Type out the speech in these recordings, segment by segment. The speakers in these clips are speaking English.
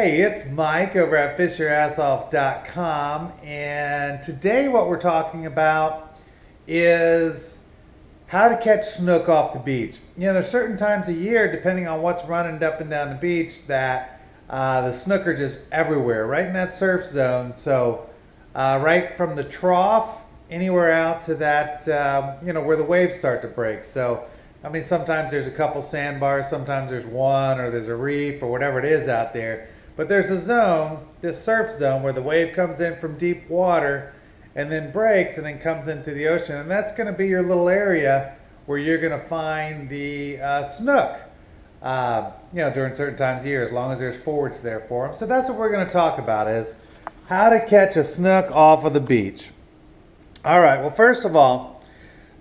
Hey, it's Mike over at fishyourassoff.com, and today what we're talking about is how to catch snook off the beach. You know, there's certain times of year, depending on what's running up and down the beach, that the snook are just everywhere, right in that surf zone. So right from the trough anywhere out to that, where the waves start to break. So, I mean, sometimes there's a couple sandbars, sometimes there's one, or there's a reef, or whatever it is out there. But there's a zone, this surf zone, where the wave comes in from deep water and then breaks and then comes into the ocean. And that's going to be your little area where you're going to find the snook, during certain times of year, as long as there's forage there for them. So that's what we're going to talk about, is how to catch a snook off of the beach. All right, well, first of all,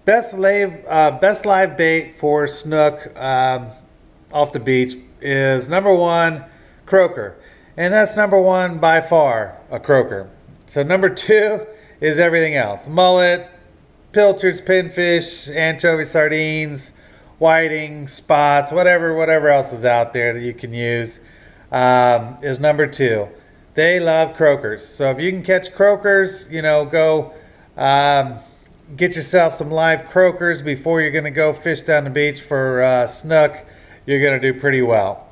best live bait for snook off the beach is number one, croaker. And that's number one by far, a croaker. So number two is everything else. Mullet, pilchards, pinfish, anchovy, sardines, whiting, spots, whatever else is out there that you can use is number two. They love croakers. So if you can catch croakers, go get yourself some live croakers before you're going to go fish down the beach for snook. You're going to do pretty well.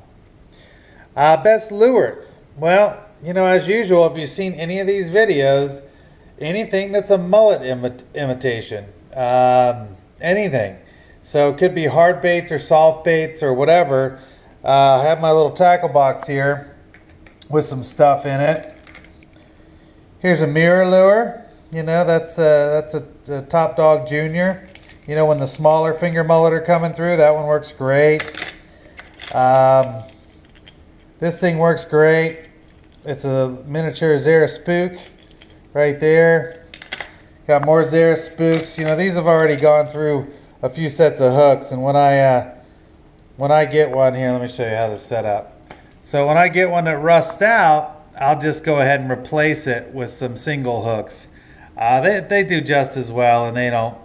Best lures. Well, as usual, if you've seen any of these videos, anything that's a mullet imitation, anything. So it could be hard baits or soft baits or whatever. I have my little tackle box here with some stuff in it. Here's a mirror lure. That's a Top Dog Junior. When the smaller finger mullet are coming through, that one works great. This thing works great. It's a miniature Zara spook right there. Got more Zara spooks. These have already gone through a few sets of hooks, and when I get one here, let me show you how this is set up. So when I get one that rusts out, I'll just go ahead and replace it with some single hooks. They do just as well, and they don't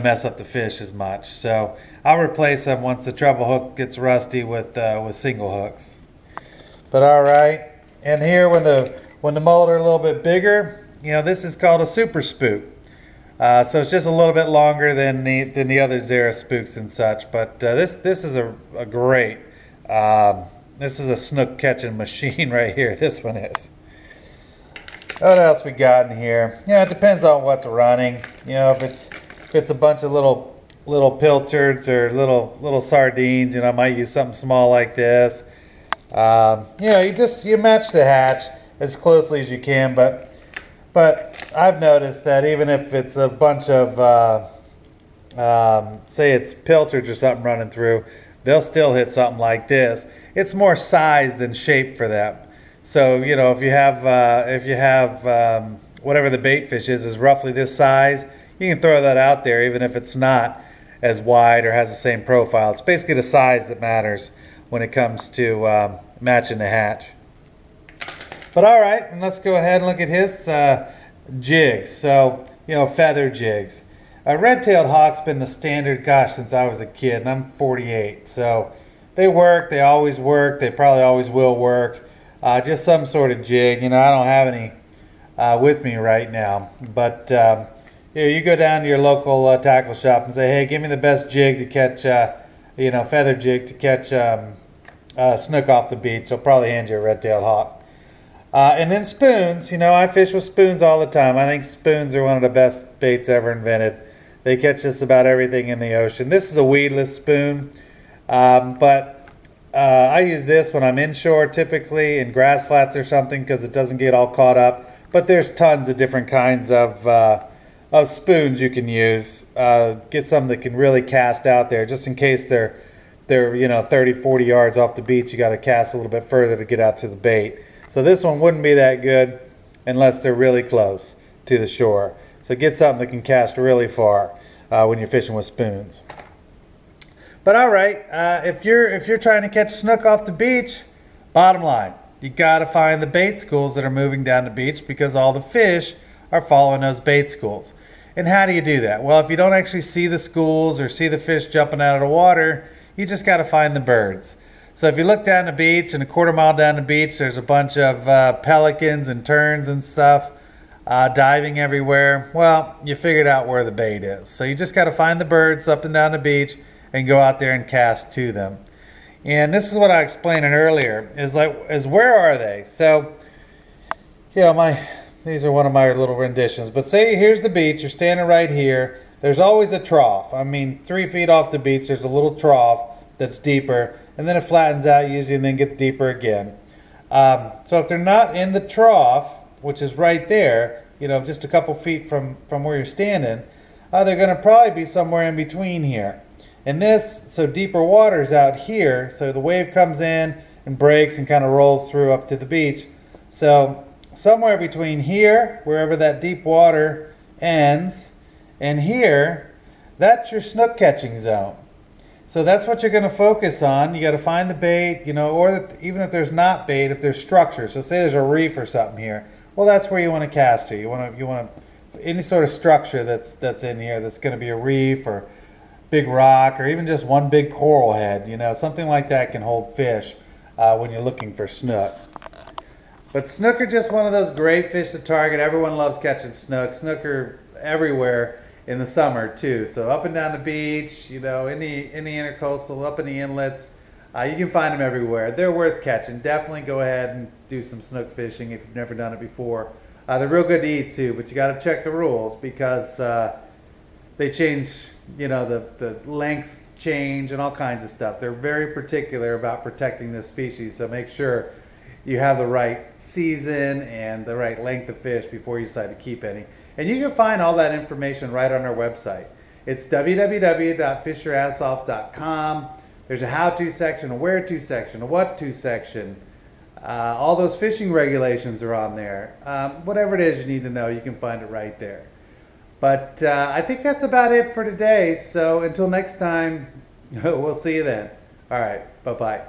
mess up the fish as much. So I'll replace them once the treble hook gets rusty with single hooks. But all right, and here when the mullet are a little bit bigger, this is called a super spook. So it's just a little bit longer than the other Zara spooks and such. But this is a great. This is a snook catching machine right here. This one is. What else we got in here? It depends on what's running. If it's a bunch of little pilchards or little sardines, I might use something small like this. You match the hatch as closely as you can, but I've noticed that even if it's a bunch of say it's pilchards or something running through, they'll still hit something like this. It's more size than shape for them. So if you have whatever the bait fish is roughly this size, you can throw that out there even if it's not as wide or has the same profile. It's basically the size that matters when it comes to matching the hatch. But all right, and let's go ahead and look at his jigs. So, feather jigs. A red-tailed hawk's been the standard, since I was a kid, and I'm 48. So they work, they always work, they probably always will work. Just some sort of jig. I don't have any with me right now, but you go down to your local tackle shop and say, hey, give me the best jig to catch, feather jig to catch snook off the beach. They'll probably hand you a red-tailed hawk. And then spoons. I fish with spoons all the time. I think spoons are one of the best baits ever invented. They catch just about everything in the ocean. This is a weedless spoon, but I use this when I'm inshore, typically in grass flats or something, because it doesn't get all caught up. But there's tons of different kinds of spoons you can use. Get some that can really cast out there, just in case they're 30, 40 yards off the beach. You got to cast a little bit further to get out to the bait. So this one wouldn't be that good unless they're really close to the shore. So get something that can cast really far when you're fishing with spoons. But all right, if you're trying to catch snook off the beach, bottom line, you got to find the bait schools that are moving down the beach, because all the fish are following those bait schools. And how do you do that? Well, if you don't actually see the schools or see the fish jumping out of the water, you just got to find the birds. So if you look down the beach and a quarter mile down the beach, there's a bunch of pelicans and terns and stuff diving everywhere. Well, you figured out where the bait is. So you just got to find the birds up and down the beach and go out there and cast to them. And this is what I explained earlier, is where are they? So, you know, these are one of my little renditions, but say here's the beach, you're standing right here. There's always a trough. I mean, 3 feet off the beach, there's a little trough that's deeper, and then it flattens out usually and then gets deeper again. So if they're not in the trough, which is right there, you know, just a couple feet from where you're standing, they're going to probably be somewhere in between here. And so deeper water's out here, so the wave comes in and breaks and kind of rolls through up to the beach. So somewhere between here, wherever that deep water ends, and here, that's your snook catching zone. So that's what you're going to focus on. You got to find the bait, you know, or even if there's not bait, if there's structure. So say there's a reef or something here. Well, that's where you want to cast to. You want any sort of structure that's in here that's going to be a reef or big rock or even just one big coral head, you know, something like that can hold fish when you're looking for snook. But snook are just one of those great fish to target. Everyone loves catching snook. Snook are everywhere in the summer too. So up and down the beach, you know, in the intercoastal, up in the inlets, you can find them everywhere. They're worth catching. Definitely go ahead and do some snook fishing if you've never done it before. They're real good to eat too, but you got to check the rules because they change, you know, the lengths change and all kinds of stuff. They're very particular about protecting this species, so make sure you have the right season and the right length of fish before you decide to keep any. And you can find all that information right on our website. It's www.fishyourassoff.com. There's a how-to section, a where-to section, a what-to section. All those fishing regulations are on there. Whatever it is you need to know, you can find it right there. But I think that's about it for today. So until next time, we'll see you then. All right, bye-bye.